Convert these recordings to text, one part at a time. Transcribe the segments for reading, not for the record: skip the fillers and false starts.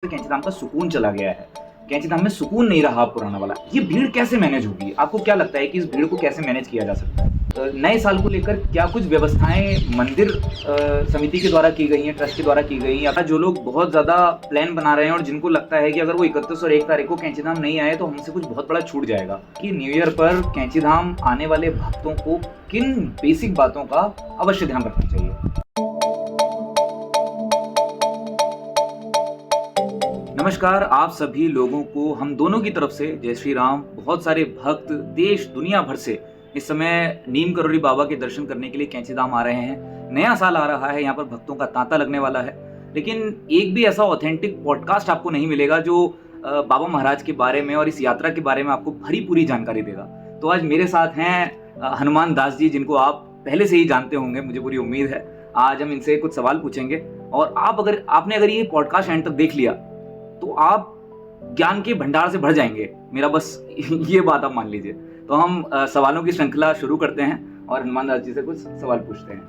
कैंचीधाम का सुकून चला गया है। कैंचीधाम में सुकून नहीं रहा पुराना वाला। ये भीड़ कैसे मैनेज होगी? आपको क्या लगता है कि इस भीड़ को कैसे मैनेज किया जा सकता है? नए साल को लेकर क्या कुछ व्यवस्थाएं मंदिर समिति के द्वारा की गई हैं, ट्रस्ट के द्वारा की गई हैं, या जो लोग बहुत ज़्यादा प्लान बना रहे हैं और जिनको लगता है कि अगर वो 31 और 1 तारीख को कैंचीधाम नहीं आए तो हमसे कुछ बहुत बड़ा छूट जाएगा, कि न्यू ईयर पर कैंचीधाम आने वाले भक्तों को किन बेसिक बातों का अवश्य ध्यान रखना चाहिए? नमस्कार, आप सभी लोगों को हम दोनों की तरफ से जय श्री राम। बहुत सारे भक्त देश दुनिया भर से इस समय नीम करोली बाबा के दर्शन करने के लिए कैंचीधाम आ रहे हैं। नया साल आ रहा है, यहाँ पर भक्तों का तांता लगने वाला है, लेकिन एक भी ऐसा ऑथेंटिक पॉडकास्ट आपको नहीं मिलेगा जो बाबा महाराज के बारे में और इस यात्रा के बारे में आपको भरी पूरी जानकारी देगा। तो आज मेरे साथ हैं हनुमान दास जी, जिनको आप पहले से ही जानते होंगे, मुझे पूरी उम्मीद है। आज हम इनसे कुछ सवाल पूछेंगे और आपने अगर ये पॉडकास्ट एंड तक देख लिया तो आप ज्ञान के भंडार से भर जाएंगे, मेरा बस ये बात आप मान लीजिए। तो हम सवालों की श्रृंखला शुरू करते हैं और हनुमान दास जी से कुछ सवाल पूछते हैं।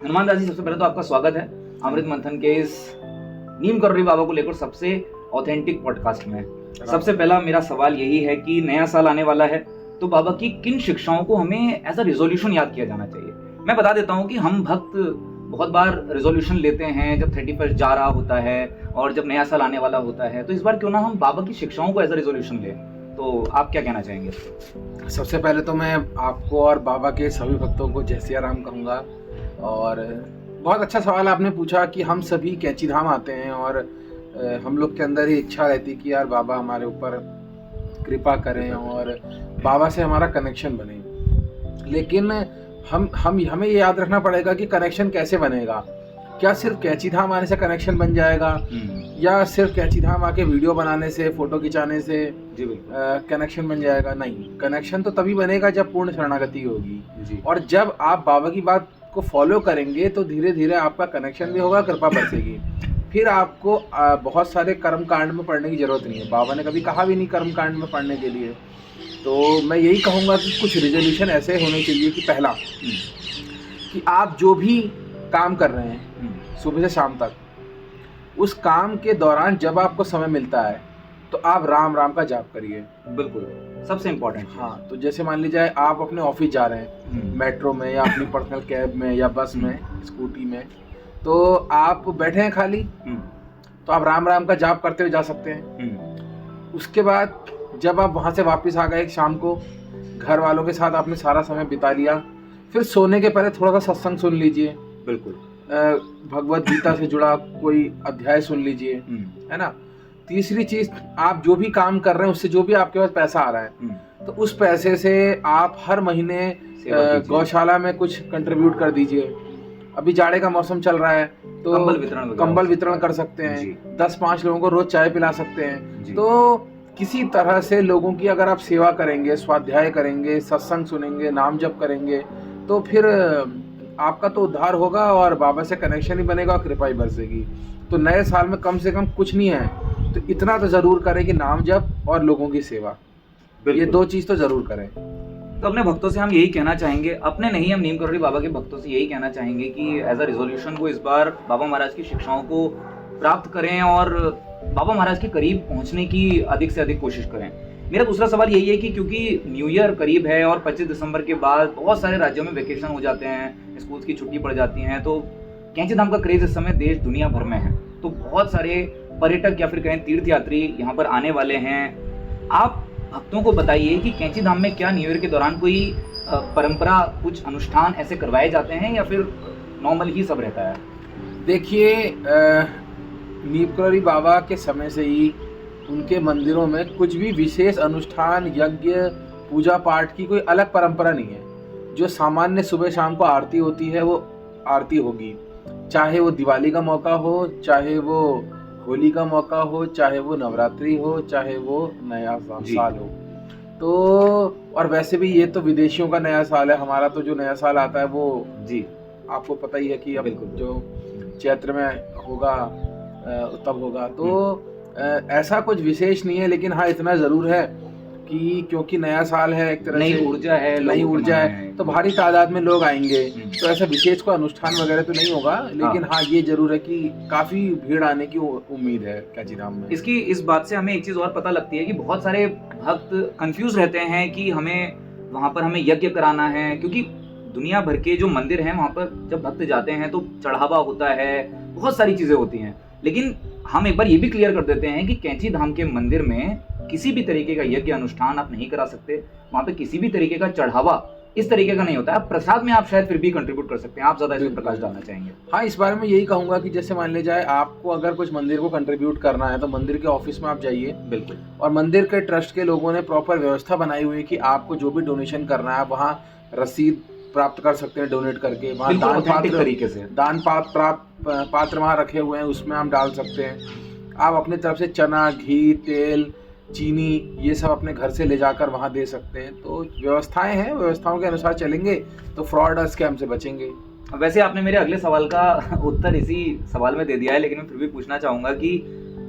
हनुमान दास जी, सबसे पहले तो आपका स्वागत है अमृत मंथन के इस नीम करोली बाबा को लेकर सबसे ऑथेंटिक पॉडकास्ट में। सबसे पहला मेरा सवाल यही है कि नया साल आने वाला है, तो बाबा की किन शिक्षाओं को हमें एज अ रिजोल्यूशन याद किया जाना चाहिए? मैं बता देता हूँ कि हम भक्त बहुत बार रेजोल्यूशन लेते हैं जब 31 जा रहा होता है और जब नया साल आने वाला होता है, तो इस बार क्यों ना हम बाबा की शिक्षाओं को एज अ रेजोल्यूशन लें। तो आप क्या कहना चाहेंगे? सबसे पहले तो मैं आपको और बाबा के सभी भक्तों को जय सिया राम कहूँगा। और बहुत अच्छा सवाल आपने पूछा कि हम सभी कैंचीधाम आते हैं और हम लोग के अंदर ही इच्छा रहती कि यार बाबा हमारे ऊपर कृपा करें और बाबा से हमारा कनेक्शन बने। लेकिन हमें ये याद रखना पड़ेगा कि कनेक्शन कैसे बनेगा। क्या सिर्फ कैंचीधाम आने से कनेक्शन बन जाएगा या सिर्फ कैंचीधाम आके वीडियो बनाने से, फोटो खिंचाने से कनेक्शन बन जाएगा? नहीं, कनेक्शन तो तभी बनेगा जब पूर्ण शरणागति होगी। और जब आप बाबा की बात को फॉलो करेंगे तो धीरे धीरे आपका कनेक्शन भी होगा, कृपा बरसेगी। फिर आपको बहुत सारे कर्म कांड में पढ़ने की जरूरत नहीं है। बाबा ने कभी कहा भी नहीं कर्म कांड में पढ़ने के लिए। तो मैं यही कहूँगा कि कुछ रिजोल्यूशन ऐसे होने चाहिए कि पहला, कि आप जो भी काम कर रहे हैं सुबह से शाम तक, उस काम के दौरान जब आपको समय मिलता है तो आप राम राम का जाप करिए। बिल्कुल, सबसे इम्पोर्टेंट। हाँ, तो जैसे मान लीजिए आप अपने ऑफिस जा रहे हैं मेट्रो में या अपनी पर्सनल कैब में या बस में, स्कूटी में, तो आप बैठे हैं खाली, तो आप राम राम का जाप करते हुए जा सकते हैं। उसके बाद जब आप वहाँ से वापस आ गए शाम को, घर वालों के साथ आपने सारा समय बिता लिया, फिर सोने के पहले थोड़ा सा सत्संग सुन लीजिए। बिल्कुल, भगवत गीता से जुड़ा कोई अध्याय सुन लीजिए, है ना। तीसरी चीज, आप जो भी काम कर रहे हैं उससे जो भी आपके पास पैसा आ रहा है, तो उस पैसे से आप हर महीने गौशाला में कुछ कंट्रीब्यूट कर दीजिए। अभी जाड़े का मौसम चल रहा है तो कंबल वितरण कर सकते हैं, 10-5 लोगों को रोज चाय पिला सकते हैं। तो किसी तरह से लोगों की अगर आप सेवा करेंगे, स्वाध्याय करेंगे, सत्संग सुनेंगे, नाम जप करेंगे, तो फिर आपका तो उद्धार होगा और बाबा से कनेक्शन ही बनेगा और कृपा ही बरसेगी। तो नए साल में कम से कम कुछ नहीं है तो इतना तो जरूर करें कि नाम जप और लोगों की सेवा, ये 2 चीज तो जरूर करें। तो अपने भक्तों से हम यही कहना चाहेंगे, अपने नहीं, हम नीम करोली बाबा के भक्तों से यही कहना चाहेंगे कि एज अ रिजोल्यूशन वो इस बार बाबा महाराज की शिक्षाओं को प्राप्त करें और बाबा महाराज के करीब पहुंचने की अधिक से अधिक कोशिश करें। मेरा दूसरा सवाल यही है कि क्योंकि न्यू ईयर करीब है और 25 दिसंबर के बाद बहुत सारे राज्यों में वेकेशन हो जाते हैं, स्कूल की छुट्टी पड़ जाती हैं, तो कैंचीधाम का क्रेज इस समय देश दुनिया भर में है, तो बहुत सारे पर्यटक या फिर कहें तीर्थयात्री यहाँ पर आने वाले हैं। आप भक्तों को बताइए कि कैंचीधाम में क्या न्यू ईयर के दौरान कोई परंपरा, कुछ अनुष्ठान ऐसे करवाए जाते हैं या फिर नॉर्मल ही सब रहता है? देखिए, नीम करोली बाबा के समय से ही उनके मंदिरों में कुछ भी विशेष अनुष्ठान, यज्ञ, पूजा पाठ की कोई अलग परंपरा नहीं है। जो सामान्य सुबह शाम को आरती होती है वो आरती होगी, चाहे वो दिवाली का मौका हो, चाहे वो होली का मौका हो, चाहे वो नवरात्रि हो, चाहे वो नया साल हो। तो और वैसे भी ये तो विदेशियों का नया साल है, हमारा तो जो नया साल आता है वो आपको पता ही है कि अब जो चैत्र में होगा तब होगा। तो ऐसा कुछ विशेष नहीं है, लेकिन हाँ इतना ज़रूर है कि क्योंकि नया साल है, एक तरह नई से ऊर्जा है, नई लोगों के ऊर्जा मन है, में। तो भारी तादाद में लोग आएंगे। हम्म। तो ऐसा विशेष कोई अनुष्ठान वगैरह तो नहीं होगा, लेकिन हाँ ये जरूर है कि काफी भीड़ आने की उम्मीद है कैंची धाम में। इसकी इस बात से हमें एक चीज और पता लगती है कि बहुत सारे भक्त कंफ्यूज रहते हैं कि हमें वहां पर हमें यज्ञ कराना है, क्योंकि दुनिया भर के जो मंदिर हैं वहां पर जब भक्त जाते हैं तो चढ़ावा होता है, बहुत सारी चीजें होती हैं। लेकिन हम एक बार ये भी क्लियर कर देते हैं कि कैंची धाम के मंदिर में किसी भी तरीके का यज्ञ अनुष्ठान आप नहीं करा सकते। वहां पे किसी भी तरीके का चढ़ावा इस तरीके का नहीं होता है। प्रसाद में आप शायद फिर भी कंट्रीब्यूट कर सकते हैं। आप ज्यादा इसमें प्रकाश डालना चाहेंगे? हाँ, इस बारे में यही कहूंगा कि जैसे मान ले जाए आपको अगर कुछ मंदिर को कंट्रीब्यूट करना है तो मंदिर के ऑफिस में आप जाइए। बिल्कुल। और मंदिर के ट्रस्ट के लोगों ने प्रॉपर व्यवस्था बनाई हुई है कि आपको जो भी डोनेशन करना है वहाँ रसीद प्राप्त कर सकते हैं डोनेट करके। वहाँ बिल्कुल दान authentic पात्र तरीके से दान पात्र वहाँ रखे हुए हैं, उसमें हम डाल सकते हैं। आप अपनी तरफ से चना, घी, तेल, चीनी ये सब अपने घर से ले जाकर वहाँ दे सकते हैं। तो व्यवस्थाएं हैं, व्यवस्थाओं के अनुसार चलेंगे तो फ्रॉड और स्कैम से बचेंगे। वैसे आपने मेरे अगले सवाल का उत्तर इसी सवाल में दे दिया है, लेकिन मैं फिर भी पूछना चाहूंगा कि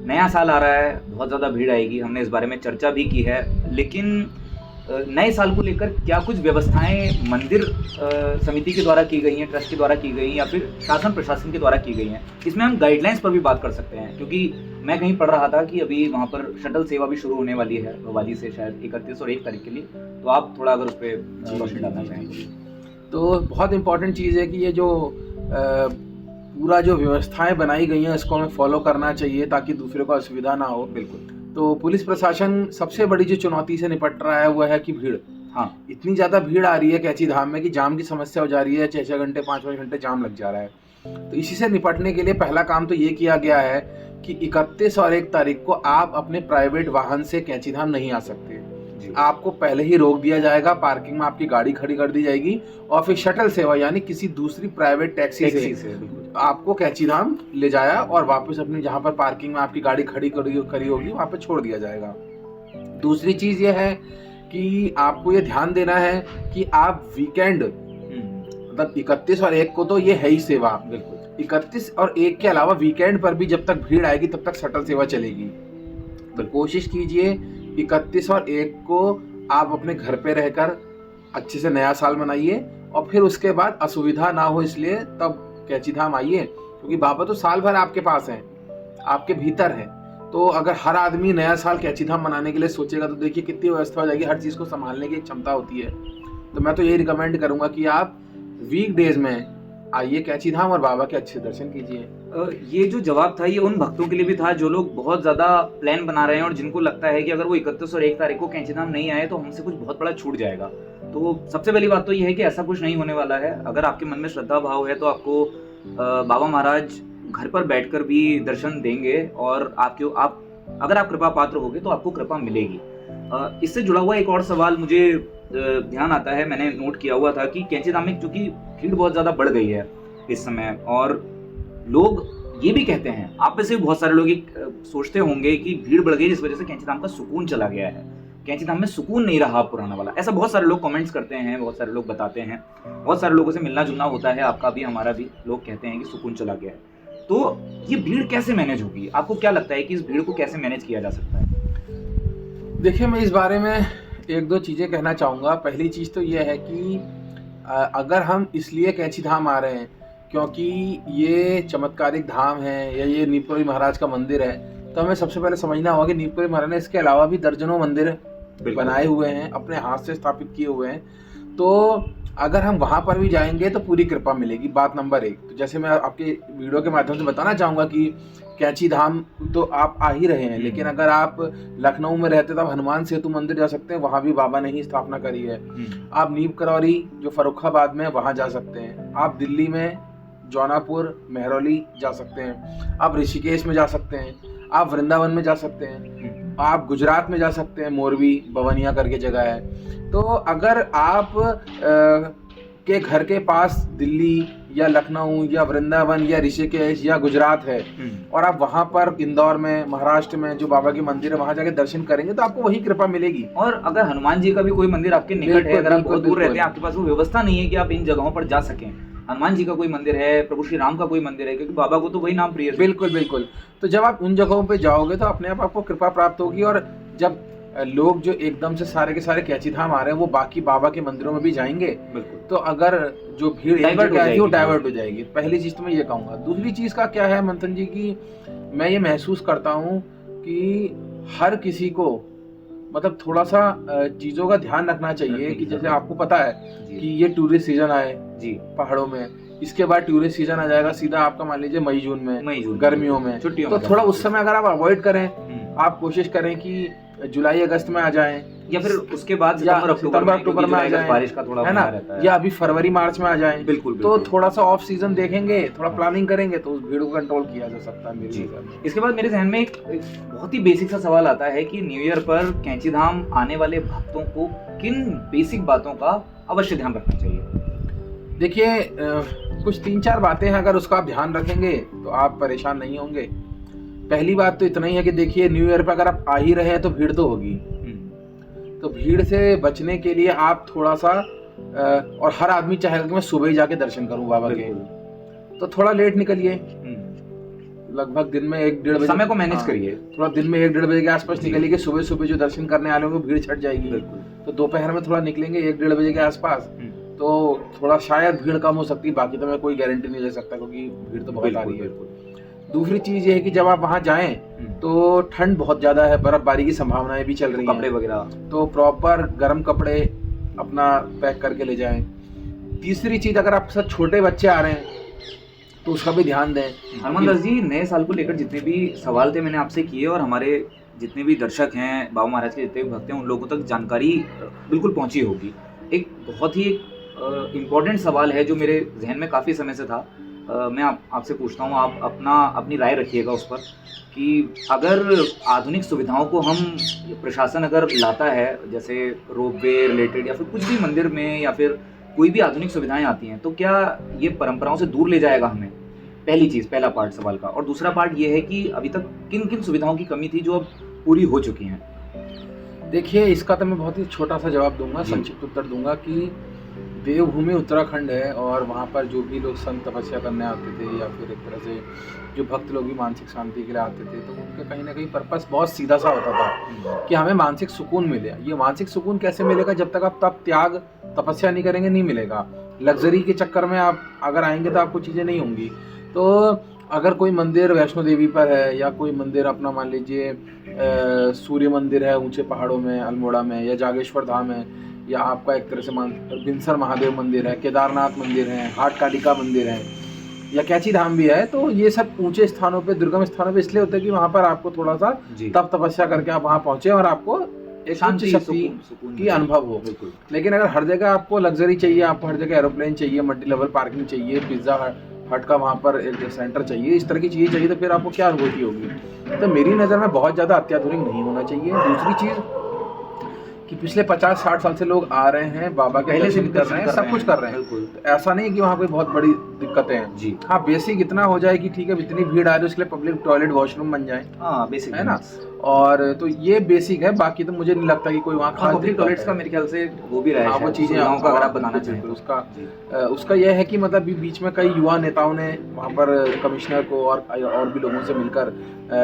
नया साल आ रहा है, बहुत ज़्यादा भीड़ आएगी, हमने इस बारे में चर्चा भी की है, लेकिन नए साल को लेकर क्या कुछ व्यवस्थाएं मंदिर समिति के द्वारा की गई हैं, ट्रस्ट के द्वारा की गई हैं, या फिर शासन प्रशासन के द्वारा की गई हैं? इसमें हम गाइडलाइंस पर भी बात कर सकते हैं, क्योंकि मैं कहीं पढ़ रहा था कि अभी वहाँ पर शटल सेवा भी शुरू होने वाली है भवाली से, शायद 31 और 1 तारीख के लिए। तो आप थोड़ा अगर उस पर रोशनी डालना चाहेंगे। तो बहुत इम्पोर्टेंट चीज़ है कि ये जो पूरा जो व्यवस्थाएं बनाई गई हैं इसको हमें फॉलो करना चाहिए ताकि दूसरे को असुविधा ना हो। बिल्कुल। तो पुलिस प्रशासन सबसे बड़ी जो चुनौती से निपट रहा है वह है कि भीड़। हाँ, इतनी ज़्यादा भीड़ आ रही है कैंची धाम में कि जाम की समस्या हो जा रही है, 6-6 घंटे 5-5 घंटे जाम लग जा रहा है। तो इसी से निपटने के लिए पहला काम तो ये किया गया है कि 31 और 1 तारीख को आप अपने प्राइवेट वाहन से कैंची धाम नहीं आ सकते। आपको पहले ही रोक दिया जाएगा, पार्किंग में आपकी गाड़ी खड़ी कर दी जाएगी और फिर शटल सेवा यानी किसी दूसरी प्राइवेट टैक्सी से आपको कैंची धाम ले जाया और वापस अपनी जहाँ पर पार्किंग में आपकी गाड़ी खड़ी करी होगी वहाँ पर छोड़ दिया जाएगा। दूसरी चीज ये है कि आपको ये ध्यान देना है कि आप वीकेंड मतलब 31 और 1 को तो ये है ही सेवा। बिल्कुल। 31 और 1 के अलावा वीकेंड पर भी जब तक भीड़ आएगी तब तक शटल सेवा चलेगी। तो कोशिश कीजिए 31 और 1 को आप अपने घर पे रहकर अच्छे से नया साल मनाइए और फिर उसके बाद असुविधा ना हो इसलिए तब कैंची धाम आइए, क्योंकि बाबा तो साल भर आपके पास हैं, आपके भीतर हैं। तो अगर हर आदमी नया साल कैंची धाम मनाने के लिए सोचेगा तो देखिए कितनी व्यवस्था हो जाएगी, हर चीज़ को संभालने की एक क्षमता होती है। तो मैं तो यही रिकमेंड करूंगा कि आप वीक डेज में आइए कैंची धाम और बाबा के अच्छे दर्शन कीजिए। ये जो जवाब था ये उन भक्तों के लिए भी था जो लोग बहुत ज़्यादा प्लान बना रहे हैं और जिनको लगता है कि अगर वो 31 और 1 तारीख को कैंची धाम नहीं आए तो हमसे कुछ बहुत बड़ा छूट जाएगा। तो सबसे पहली बात तो ये है कि ऐसा कुछ नहीं होने वाला है। अगर आपके मन में श्रद्धा भाव है तो आपको बाबा महाराज घर पर बैठकर भी दर्शन देंगे और आप अगर आप कृपा पात्र होगे तो आपको कृपा मिलेगी। इससे जुड़ा हुआ एक और सवाल मुझे ध्यान आता है, मैंने नोट किया हुआ था कि कैंची धाम में चूंकि भीड़ बहुत ज़्यादा बढ़ गई है इस समय, और लोग ये भी कहते हैं, आप में से बहुत सारे लोग सोचते होंगे कि भीड़ बढ़ गई जिस वजह से कैंची धाम का सुकून चला गया है, कैंची धाम में सुकून नहीं रहा पुराना वाला। ऐसा बहुत सारे लोग कमेंट्स करते हैं, बहुत सारे लोग बताते हैं, बहुत सारे लोगों से मिलना जुलना होता है, आपका भी हमारा भी, लोग कहते हैं कि सुकून चला गया है। तो ये भीड़ कैसे मैनेज होगी? आपको क्या लगता है कि इस भीड़ को कैसे मैनेज किया जा सकता है? देखिए, मैं इस बारे में 1-2 चीज़ें कहना चाहूँगा। पहली चीज़ तो ये है कि अगर हम इसलिए कैंची धाम आ रहे हैं क्योंकि ये चमत्कारिक धाम है या ये नीपकोरी महाराज का मंदिर है, तो हमें सबसे पहले समझना होगा कि नीपकोरी महाराज ने इसके अलावा भी दर्जनों मंदिर बनाए हुए हैं, अपने हाथ से स्थापित किए हुए हैं। तो अगर हम वहाँ पर भी जाएंगे तो पूरी कृपा मिलेगी, बात नंबर 1। तो जैसे मैं आपके वीडियो के माध्यम से बताना चाहूँगा कि कैंची धाम तो आप आ ही रहे हैं, लेकिन अगर आप लखनऊ में रहते तो आप हनुमान सेतु मंदिर जा सकते हैं, वहाँ भी बाबा ने ही स्थापना करी है। आप नीम करौरी जो फर्रुखाबाद में, वहाँ जा सकते हैं। आप दिल्ली में जौनापुर, मेहरौली जा सकते हैं। आप ऋषिकेश में जा सकते हैं। आप वृंदावन में जा सकते हैं। आप गुजरात में जा सकते हैं, मोरबी बवनिया करके जगह है। तो अगर आप के घर के पास दिल्ली या लखनऊ या वृंदावन या ऋषिकेश या गुजरात है और आप वहाँ पर इंदौर में, महाराष्ट्र में जो बाबा के मंदिर है वहाँ जाके दर्शन करेंगे तो आपको वही कृपा मिलेगी। और अगर हनुमान जी का भी कोई मंदिर आपके निकट है, अगर आप बहुत दूर रहते हैं, आपके पास वो व्यवस्था नहीं है कि आप इन जगहों पर जा सकें, हनुमान जी का कोई मंदिर है, प्रभु श्री राम का कोई मंदिर है, क्योंकि बाबा को तो वही नाम प्रिय है। बिल्कुल बिल्कुल। तो जब आप उन जगहों पे जाओगे तो अपने आप आपको कृपा प्राप्त होगी। और जब लोग जो एकदम से सारे के सारे कैंची धाम आ रहे हैं वो बाकी बाबा के मंदिरों में भी जाएंगे, बिल्कुल। तो अगर जो भीड़ एक डाइवर्ट हो जगह आई थी वो जाएगी। डाइवर्ट हो जाएगी। पहली चीज तो मैं ये कहूंगा। दूसरी चीज का क्या है मंथन जी की मैं ये महसूस करता हूँ कि हर किसी को मतलब थोड़ा सा चीजों का ध्यान रखना चाहिए कि जैसे आपको पता है जी कि ये टूरिस्ट सीजन आए जी, पहाड़ों में, इसके बाद टूरिस्ट सीजन आ जाएगा सीधा आपका मान लीजिए मई जून में, गर्मियों में, छुट्टियों तो में थोड़ा उस समय अगर आप अवॉइड करें, हम्म, आप कोशिश करें कि जुलाई अगस्त में आ जाएं या फिर उसके बाद या सितंबर अक्टूबर में, क्योंकि में आ जुलाई अगस्त जाएं, बारिश का थोड़ा है ना, बना रहता है। या अभी फरवरी मार्च में आ जाएं, बिल्कुल तो बिल्कुल। थोड़ा सा ऑफ सीजन देखेंगे, थोड़ा प्लानिंग करेंगे तो उस भीड़ को कंट्रोल किया जा सकता है मेरे जी। हिसाब में। इसके बाद मेरे जहन में एक बहुत ही बेसिक सा सवाल आता है कि न्यू ईयर पर कैंची धाम आने वाले भक्तों को किन बेसिक बातों का अवश्य ध्यान रखना चाहिए? देखिए कुछ 3-4 बातें हैं, अगर उसका आप ध्यान रखेंगे तो आप परेशान नहीं होंगे। पहली बात तो इतना ही है कि देखिए न्यू ईयर पे अगर आप आ ही रहे हैं तो भीड़ तो होगी, तो भीड़ से बचने के लिए आप थोड़ा सा और हर आदमी चाहेगा कि मैं सुबह ही जाके दर्शन करूं बाबा के, तो थोड़ा लेट निकलिए, लगभग दिन में 1-1.5 बजे समय को मैनेज हाँ, करिए। थोड़ा दिन में 1-1.5 बजे के आसपास जी। निकलिए कि सुबह सुबह जो दर्शन करने वाले होंगे भीड़ छट जाएगी। बिल्कुल। तो दोपहर में थोड़ा निकलेंगे 1-1.5 बजे के आसपास, तो थोड़ा शायद भीड़ कम हो सकती है, बाकी तो मैं कोई गारंटी नहीं ले सकता क्योंकि भीड़ तो बहुत आ रही है। दूसरी चीज ये है कि जब आप वहां जाएं तो ठंड बहुत ज्यादा है, बर्फबारी की संभावनाएं भी चल रही हैं, कपड़े वगैरह, तो प्रॉपर गर्म कपड़े अपना पैक करके ले जाएं। तीसरी चीज, अगर आपके साथ छोटे बच्चे आ रहे हैं तो उसका भी ध्यान दें। हनुमान दास जी, नए साल को लेकर जितने भी सवाल थे मैंने आपसे किए, और हमारे जितने भी दर्शक हैं, बाबा महाराज के जितने भी भक्त हैं, उन लोगों तक जानकारी बिल्कुल पहुंची होगी। एक बहुत ही इम्पोर्टेंट सवाल है जो मेरे जहन में काफ़ी समय से था, मैं आपसे पूछता हूँ, आप अपनी राय रखिएगा उस पर, कि अगर आधुनिक सुविधाओं को हम प्रशासन अगर लाता है, जैसे रोपवे रिलेटेड या फिर कुछ भी मंदिर में या फिर कोई भी आधुनिक सुविधाएं आती हैं, तो क्या ये परंपराओं से दूर ले जाएगा हमें? पहली चीज़, पहला पार्ट सवाल का। और दूसरा पार्ट ये है कि अभी तक किन किन सुविधाओं की कमी थी जो अब पूरी हो चुकी हैं? देखिए इसका तो मैं बहुत ही छोटा सा जवाब दूंगा, जी। संक्षिप्त उत्तर दूंगा कि देवभूमि उत्तराखंड है और वहाँ पर जो भी लोग संत तपस्या करने आते थे या फिर एक तरह से जो भक्त लोग भी मानसिक शांति के लिए आते थे, तो उनका कहीं ना कहीं पर्पस बहुत सीधा सा होता था कि हमें मानसिक सुकून मिले। ये मानसिक सुकून कैसे मिलेगा? जब तक आप तप त्याग तपस्या नहीं करेंगे नहीं मिलेगा। लग्जरी के चक्कर में आप अगर आएंगे तो आपको चीज़ें नहीं होंगी। तो अगर कोई मंदिर वैष्णो देवी पर है या कोई मंदिर अपना मान लीजिए सूर्य मंदिर है ऊंचे पहाड़ों में अल्मोड़ा में, या जागेश्वर धाम है, या आपका एक तरह से बिनसर महादेव मंदिर है, केदारनाथ मंदिर है, हाट कालिका मंदिर है, या कैची धाम भी है, तो ये सब ऊंचे स्थानों पे, दुर्गम स्थानों पे इसलिए होता है कि वहाँ पर आपको थोड़ा सा तप तपस्या करके आप वहाँ पहुँचे और आपको एक शांति शक्ति की अनुभव हो। लेकिन अगर हर जगह आपको लग्जरी चाहिए, आपको हर जगह एरोप्लेन चाहिए, मल्टी लेवल पार्किंग चाहिए, पिज्जा हट का वहाँ पर एक सेंटर चाहिए, इस तरह की चीज़ें चाहिए, तो फिर आपको क्या अनुभूति होगी? तो मेरी नज़र में बहुत ज़्यादा अत्याधुनिक नहीं होना चाहिए। दूसरी चीज़ कि पिछले 50-60 साल से लोग आ रहे हैं, बाबा के पहले से दर्शन कर रहे हैं, सब कुछ कर रहे हैं, तो ऐसा नहीं कि वहाँ कोई बहुत बड़ी दिक्कतें हैं जी। हाँ, बेसिक इतना हो जाए कि ठीक है इतनी भीड़ आ रही है उसके लिए पब्लिक टॉयलेट वॉशरूम बन जाए, हाँ बेसिक है ना, और तो ये बेसिक है। बाकी तो मुझे नहीं लगता कि कोई वहाँ खास पब्लिक टॉयलेट्स का मेरे ख्याल से वो भी रहा है, वो चीज़ें आपको अगर आप बनाना चाहें उसका यह है कि मतलब बीच में कई युवा नेताओं ने वहाँ पर कमिश्नर को और भी लोगों से मिलकर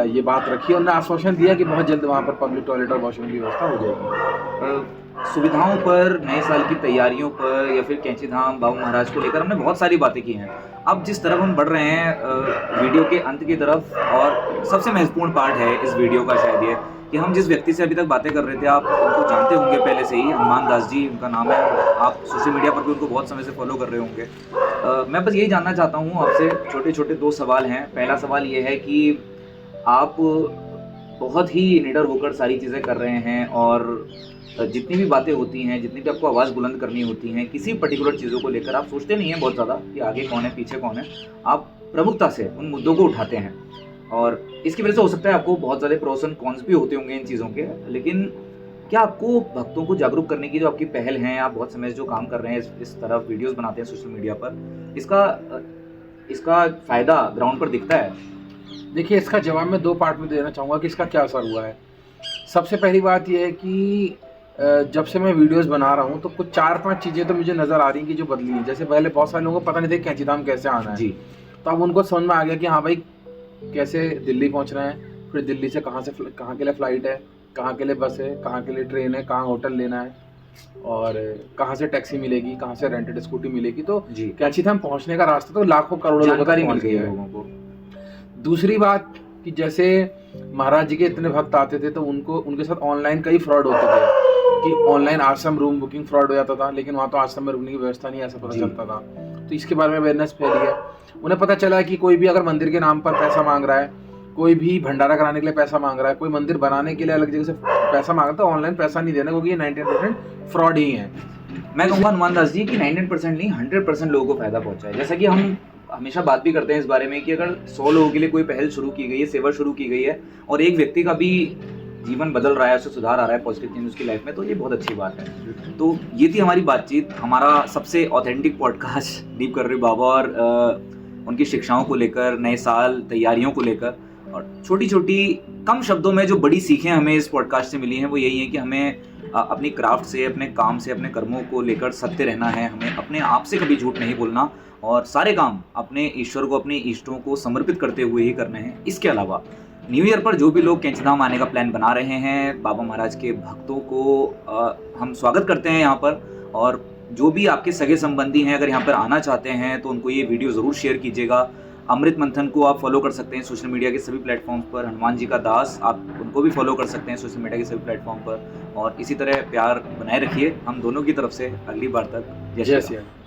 ये बात रखी और उन्हें आश्वासन दिया कि बहुत जल्द वहाँ पर पब्लिक टॉयलेट और वॉशरूम की व्यवस्था हो जाएगी। सुविधाओं पर, नए साल की तैयारियों पर, या फिर कैंची धाम बाबा महाराज को लेकर हमने बहुत सारी बातें की हैं। अब जिस तरफ हम बढ़ रहे हैं वीडियो के अंत की तरफ, और सबसे महत्वपूर्ण पार्ट है इस वीडियो का शायद ये कि हम जिस व्यक्ति से अभी तक बातें कर रहे थे, आप उनको जानते होंगे पहले से ही, हनुमान दास जी उनका नाम है, आप सोशल मीडिया पर भी उनको बहुत समय से फॉलो कर रहे होंगे। मैं बस यही जानना चाहता हूँ आपसे, छोटे छोटे 2 सवाल हैं। पहला सवाल ये है कि आप बहुत ही निडर होकर सारी चीज़ें कर रहे हैं, और जितनी भी बातें होती हैं, जितनी भी आपको आवाज़ बुलंद करनी होती हैं, किसी पर्टिकुलर चीज़ों को लेकर आप सोचते नहीं हैं बहुत ज़्यादा कि आगे कौन है पीछे कौन है, आप प्रमुखता से उन मुद्दों को उठाते हैं, और इसकी वजह से हो सकता है आपको बहुत ज़्यादा प्रोस एंड कॉन्स भी होते होंगे इन चीज़ों के। लेकिन क्या आपको भक्तों को जागरूक करने की जो आपकी पहल है, आप बहुत समय से जो काम कर रहे हैं, इस तरफ वीडियोज़ बनाते हैं सोशल मीडिया पर, इसका फ़ायदा ग्राउंड पर दिखता है? देखिए इसका जवाब मैं 2 पार्ट में देना चाहूँगा कि इसका क्या असर हुआ है। सबसे पहली बात यह है कि जब से मैं वीडियोस बना रहा हूँ तो कुछ 4-5 चीज़ें तो मुझे नज़र आ रही हैं कि जो बदली हैं। जैसे पहले बहुत सारे लोगों को पता नहीं था कैंची धाम कैसे आना है जी, तो अब उनको समझ में आ गया कि हाँ भाई कैसे दिल्ली पहुँचना है, फिर दिल्ली से कहाँ के लिए फ़्लाइट है, कहाँ के लिए बस है, कहाँ के लिए ट्रेन है, कहाँ होटल लेना है और कहाँ से टैक्सी मिलेगी, कहाँ से रेंटेड स्कूटी मिलेगी। तो जी कैंची धाम पहुँचने का रास्ता तो लाखों करोड़ों लोगों तक जानकारी मिल पहुँच गई गया है है। लोगों को। दूसरी बात कि जैसे महाराज जी के इतने भक्त आते थे तो उनको उनके साथ ऑनलाइन कई फ्रॉड होते थे कि ऑनलाइन आश्रम रूम बुकिंग फ्रॉड हो जाता था, लेकिन वहाँ तो आश्रम में रुकने की व्यवस्था नहीं, ऐसा पता जी। चलता था। तो इसके बारे में अवेयरनेस फैली है। उन्हें पता चला कि कोई भी अगर मंदिर के नाम पर पैसा मांग रहा है, कोई भी भंडारा कराने के लिए पैसा मांग रहा है, कोई मंदिर बनाने के लिए अलग जगह से पैसा मांग रहा है, तो ऑनलाइन पैसा नहीं देना, क्योंकि ये 99% फ्रॉड ही है। मैं कहूँगा हनुमान दास जी कि 99% नहीं 100% लोगों को फायदा पहुंचा है। जैसा कि हम हमेशा बात भी करते हैं इस बारे में कि अगर 100 लोगों के लिए कोई पहल शुरू की गई है, सेवा शुरू की गई है और एक व्यक्ति का भी जीवन बदल रहा है, उससे सुधार आ रहा है, पॉजिटिव चेंज उसकी लाइफ में, तो ये बहुत अच्छी बात है। तो ये थी हमारी बातचीत, हमारा सबसे ऑथेंटिक पॉडकास्ट दीप करोड़ी बाबा और उनकी शिक्षाओं को लेकर, नए साल तैयारियों को लेकर, और छोटी छोटी कम शब्दों में जो बड़ी सीखें हमें इस पॉडकास्ट से मिली हैं वो यही है कि हमें अपनी क्राफ्ट से, अपने काम से, अपने कर्मों को लेकर सत्य रहना है, हमें अपने आप से कभी झूठ नहीं बोलना और सारे काम अपने ईश्वर को, अपने इष्टों को समर्पित करते हुए ही करने हैं। इसके अलावा न्यू ईयर पर जो भी लोग कैंची धाम आने का प्लान बना रहे हैं, बाबा महाराज के भक्तों को हम स्वागत करते हैं यहाँ पर। और जो भी आपके सगे संबंधी हैं, अगर यहाँ पर आना चाहते हैं तो उनको ये वीडियो ज़रूर शेयर कीजिएगा। अमृत मंथन को आप फॉलो कर सकते हैं सोशल मीडिया के सभी प्लेटफॉर्म्स पर। हनुमान जी का दास, आप उनको भी फॉलो कर सकते हैं सोशल मीडिया के सभी प्लेटफॉर्म पर। और इसी तरह प्यार बनाए रखिए हम दोनों की तरफ से। अगली बार तक जय श्री जय राम। श्री राम।